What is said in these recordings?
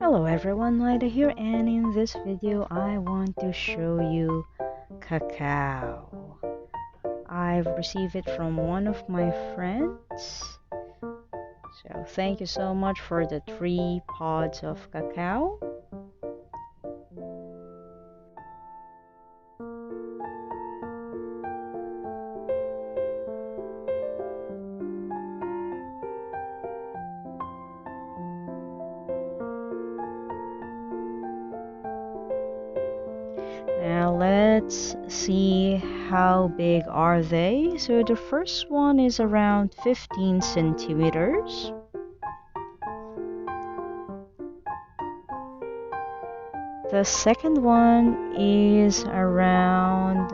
Hello everyone, Lida here, and in this video I want to show you cacao. I've received it from one of my friends, so thank you so much for the 3 pods of cacao. Now let's see how big are they. So the first one is around 15 centimeters. The second one is around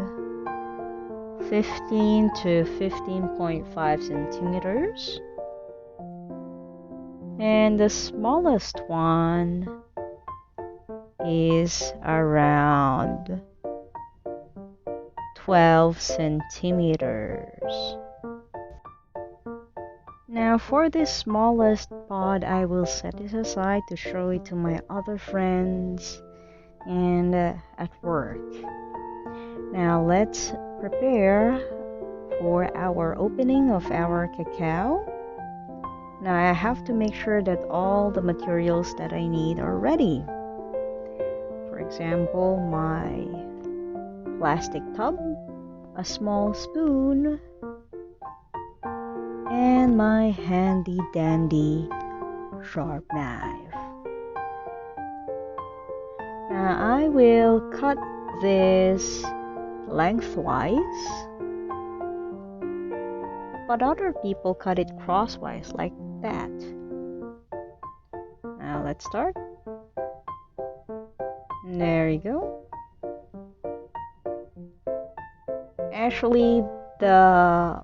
15 to 15.5 centimeters. And the smallest one is around 12 centimeters. Now for this smallest pod, I will set it aside to show it to my other friends and at work. Now let's prepare for our opening of our cacao. Now I have to make sure that all the materials that I need are ready. For example, my plastic tub, a small spoon, and my handy dandy sharp knife. Now I will cut this lengthwise, but other people cut it crosswise like that. Now let's start. There you go. Actually, the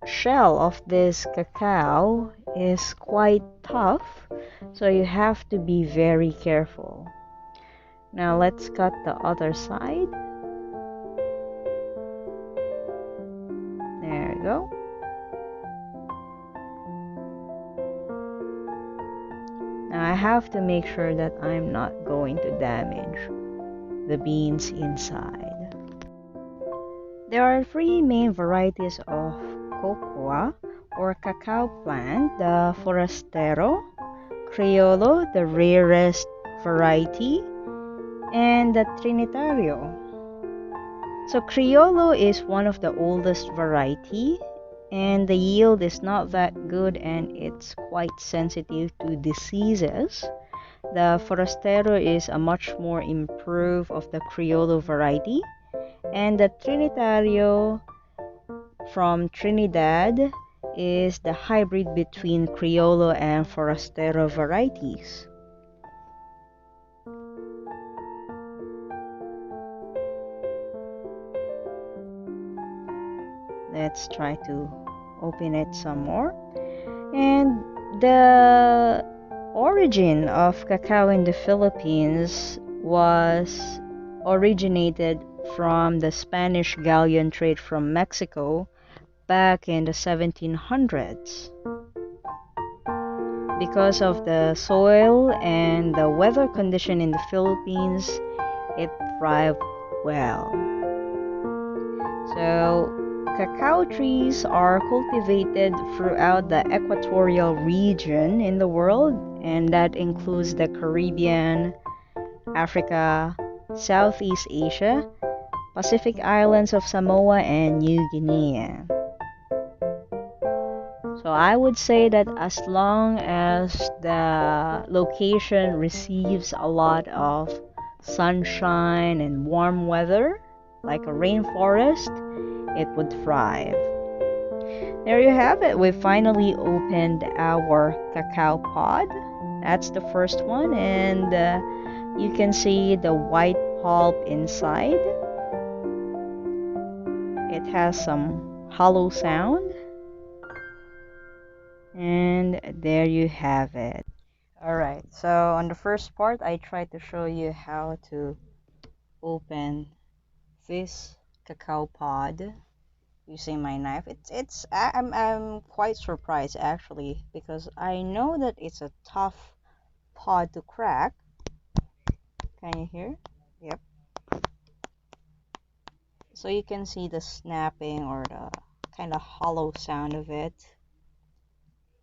shell of this cacao is quite tough, so you have to be very careful. Now let's cut the other side. There you go. Now I have to make sure that I'm not going to damage the beans inside. There are 3 main varieties of cocoa or cacao plant: the forastero, criollo, the rarest variety, and the trinitario. So criollo is one of the oldest variety, and the yield is not that good and it's quite sensitive to diseases. The forastero is a much more improved of the criollo variety, and the trinitario from Trinidad is the hybrid between criollo and forastero varieties. Let's try to open it some more. And the origin of cacao in the Philippines was originated from the Spanish galleon trade from Mexico back in the 1700s. Because of the soil and the weather condition in the Philippines, it thrived well. So cacao trees are cultivated throughout the equatorial region in the world, and that includes the Caribbean, Africa, Southeast Asia, Pacific Islands of Samoa, and New Guinea. So I would say that as long as the location receives a lot of sunshine and warm weather, like a rainforest, it would thrive. There you have it. We finally opened our cacao pod. That's the first one, and you can see the white pulp inside. It has some hollow sound. And there you have it. Alright, so on the first part, I tried to show you how to open this cacao pod using my knife. I'm quite surprised actually, because I know that it's a tough pod to crack. Can you hear? Yep. So you can see the snapping or the kind of hollow sound of it.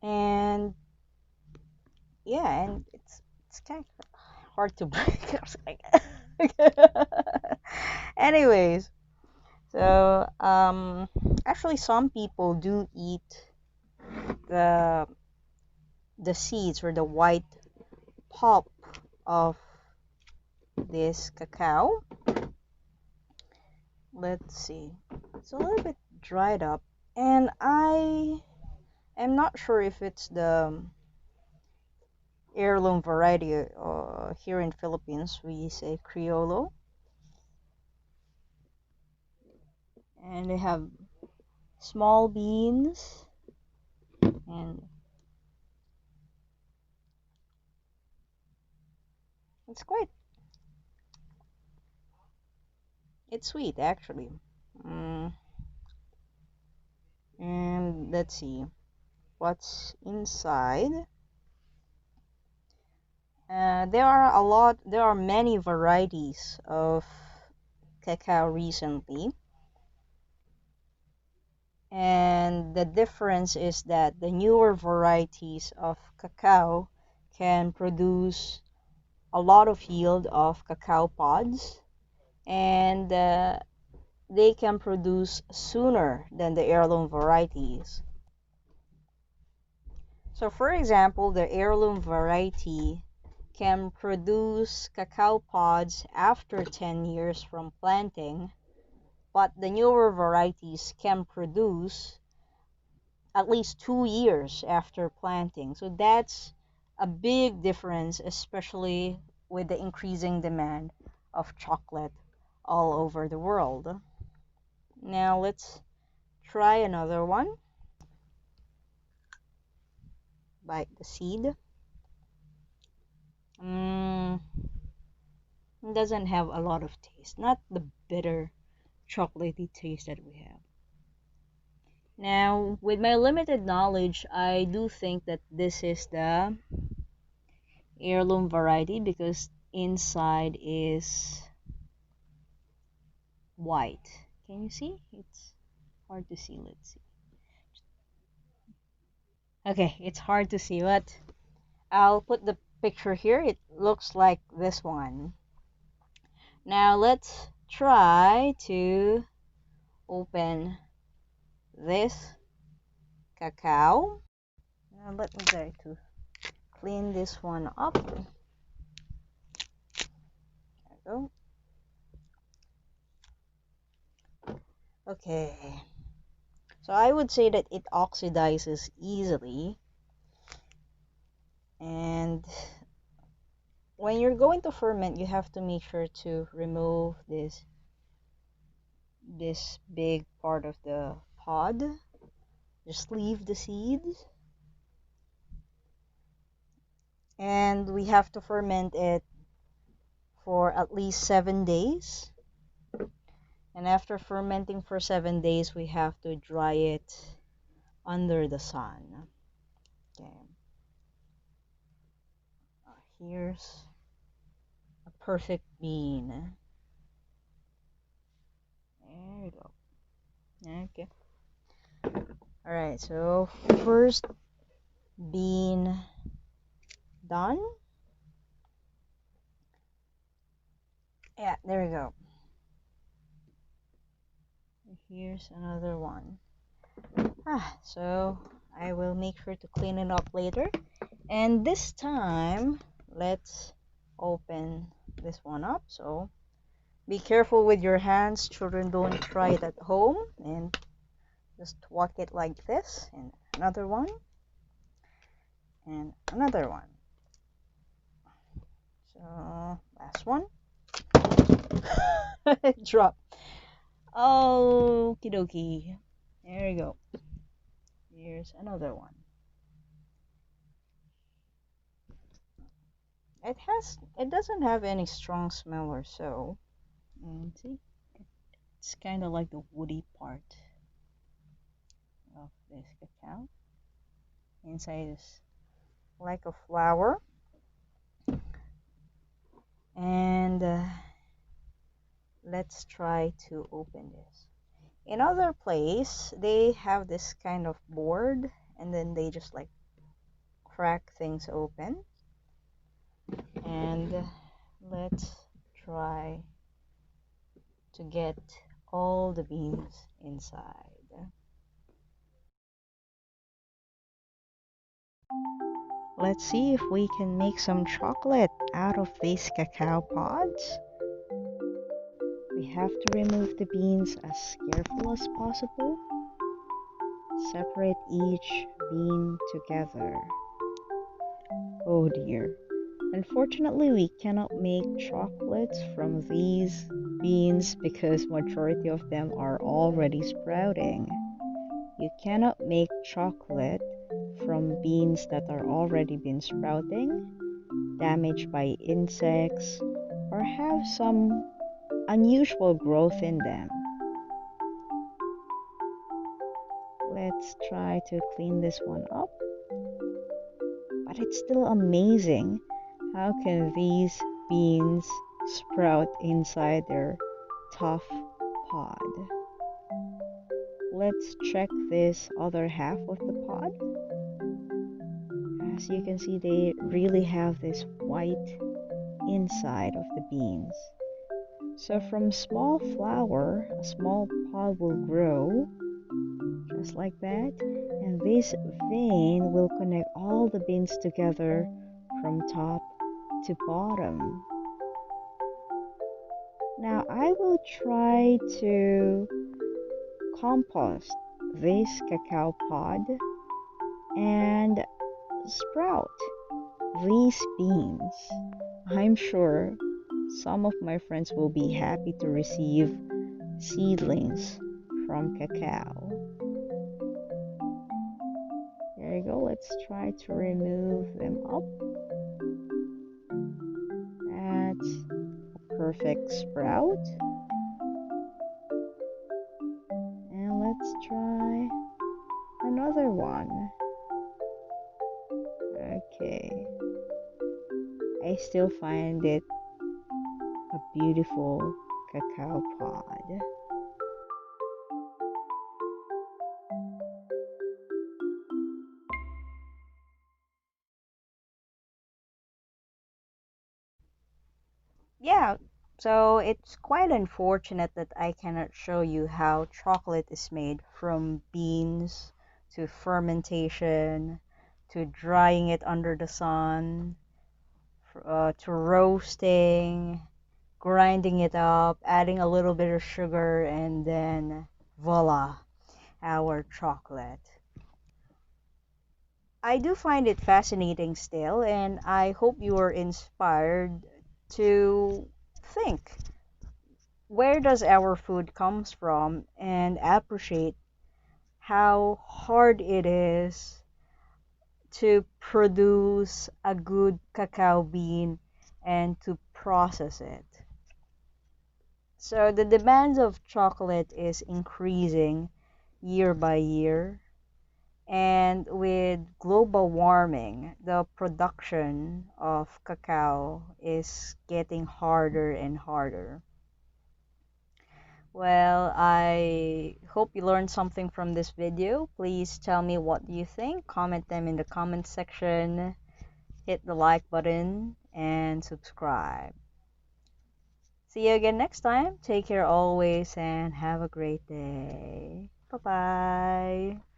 And yeah, and it's kind of hard to break. Anyways, so actually some people do eat the seeds or the white pulp of this cacao. Let's see. It's a little bit dried up, and I am not sure if it's the heirloom variety. Here in Philippines, we say Criollo, and they have small beans, and it's sweet actually. Mm, and let's see what's inside. There are many varieties of cacao recently, and the difference is that the newer varieties of cacao can produce a lot of yield of cacao pods, and they can produce sooner than the heirloom varieties. So for example, the heirloom variety can produce cacao pods after 10 years from planting, but the newer varieties can produce at least 2 years after planting. So that's a big difference, especially with the increasing demand of chocolate all over the world. Now let's try another one. Bite the seed. It doesn't have a lot of taste, not the bitter chocolatey taste that we have. Now, with my limited knowledge, I do think that this is the heirloom variety because inside is white. Can you see? It's hard to see. Let's see. Okay, it's hard to see, but I'll put the picture here. It looks like this one. Now let's try to open this cacao. Now let me try to clean this one up. There we go. Okay. So I would say that it oxidizes easily, and when you're going to ferment, you have to make sure to remove this big part of the pod. Just leave the seeds, and we have to ferment it for at least 7 days. And after fermenting for 7 days, we have to dry it under the sun. Okay. Here's a perfect bean. There you go. Okay. Alright, so first bean done. Yeah, there we go. Here's another one. So I will make sure to clean it up later. And this time, let's open this one up. So be careful with your hands. Children, don't try it at home. And just walk it like this. And another one. And another one. So last one. It dropped. Okie dokie. There we go. Here's another one. It doesn't have any strong smell or so. And see, it's kind of like the woody part of this cacao. Inside is like a flower. And let's try to open this. In other place, they have this kind of board, and then they just like crack things open. And let's try to get all the beans inside. Let's see if we can make some chocolate out of these cacao pods. We have to remove the beans as careful as possible. Separate each bean together. Oh dear. Unfortunately, we cannot make chocolates from these beans because majority of them are already sprouting. You cannot make chocolate from beans that are already been sprouting, damaged by insects, or have some unusual growth in them. Let's try to clean this one up. But it's still amazing. How can these beans sprout inside their tough pod? Let's check this other half of the pod. As you can see, they really have this white inside of the beans. So from small flower, a small pod will grow just like that, and this vein will connect all the beans together from top to bottom. Now I will try to compost this cacao pod and sprout these beans. I'm sure some of my friends will be happy to receive seedlings from cacao. There you go. Let's try to remove them up. That's a perfect sprout. And let's try another one. Okay. I still find it a beautiful cacao pod. Yeah, so it's quite unfortunate that I cannot show you how chocolate is made from beans to fermentation to drying it under the sun to roasting, grinding it up, adding a little bit of sugar, and then voila, our chocolate. I do find it fascinating still, and I hope you are inspired to think, where does our food comes from, and appreciate how hard it is to produce a good cacao bean and to process it. So the demands of chocolate is increasing year by year, and with global warming, the production of cacao is getting harder and harder. Well, I hope you learned something from this video. Please tell me what you think. Comment them in the comment section. Hit the like button and subscribe. See you again next time. Take care always and have a great day. Bye bye.